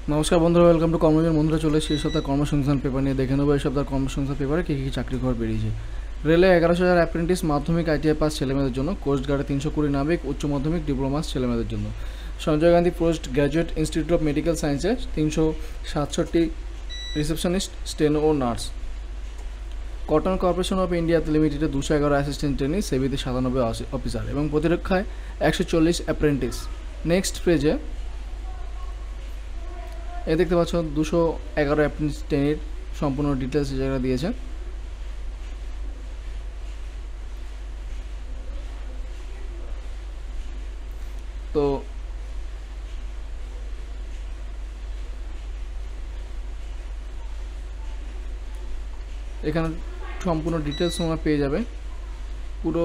নমস্কার বন্ধুরা, welcome to কর্মজীবন। বন্ধুরা, চলে এসেছি এই সপ্তাহে কর্মসংস্থান পেপার নিয়ে। দেখে নেবো এই সপ্তাহের কর্মসংস্থান পেপারে কী কী চাকরি খবর বেরিয়েছে। রেলে 11,000 অ্যাপ্রেন্টিস, মাধ্যমিক আইটিআই পাস ছেলেমেয়েদের জন্য। কোস্টগার্ডে 320 নাবিক, উচ্চ মাধ্যমিক ডিপ্লোমাস ছেলেমেয়েদের জন্য। Sanjay Gandhi post graduate institute of medical সায়েন্সে 367 রিসেপশনিস্ট, স্টেনো ও nurse. Cotton corporation of India লিমিটেডে 211 অ্যাসিস্ট্যান্ট ট্রেনি, সেবিতে 97 অফিসার এবং প্রতিরক্ষায় 140 অ্যাপ্রেন্টিস। নেক্সট পেজে দেখতে পাচ্ছ 211 অ্যাপ্রেন্টিস ট্রেনির সম্পূর্ণ ডিটেলস জায়গা দিয়েছে। তো এখানে সম্পূর্ণ ডিটেলস তোমরা পেয়ে যাবে, পুরো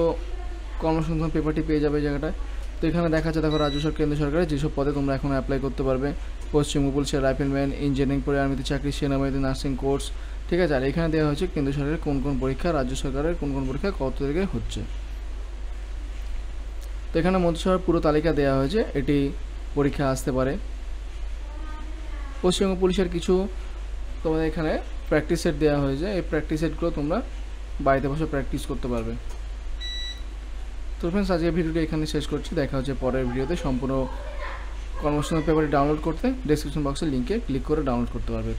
কর্মসংস্থান পেপারটি পেয়ে যাবে জায়গাটায়। তো এখানে দেখা যাচ্ছে, দেখো, রাজ্য সরকার কেন্দ্র সরকারের যেসব পদে তোমরা এখন অ্যাপ্লাই করতে পারবে: পশ্চিমবঙ্গ পুলিশের রাইফেলম্যান, ইঞ্জিনিয়ারিং পরে আর্মিতে চাকরি, সেনাবাহিনীতে নার্সিং কোর্স। ঠিক আছে, আর এখানে দেওয়া হয়েছে কেন্দ্র সরকারের কোন কোন পরীক্ষা, রাজ্য সরকারের কোন কোন পরীক্ষা কত তারিখে হচ্ছে। তো এখানে মন্ত্রিসভার পুরো তালিকা দেওয়া হয়েছে, এটি পরীক্ষা আসতে পারে। পশ্চিমবঙ্গ পুলিশের কিছু তোমাদের এখানে প্র্যাকটিস সেট দেওয়া হয়েছে, এই প্র্যাকটিস সেটগুলো তোমরা বাড়িতে বসে প্র্যাকটিস করতে পারবে। তো ফ্রেন্ডস, আজকে ভিডিওটি এখানে শেষ করছি। দেখা হচ্ছে পরের ভিডিওতে। সম্পূর্ণ কর্মসংস্থান পেপারটি ডাউনলোড করতে ডেসক্রিপশন বক্সের লিঙ্কে ক্লিক করে ডাউনলোড করতে পারবে।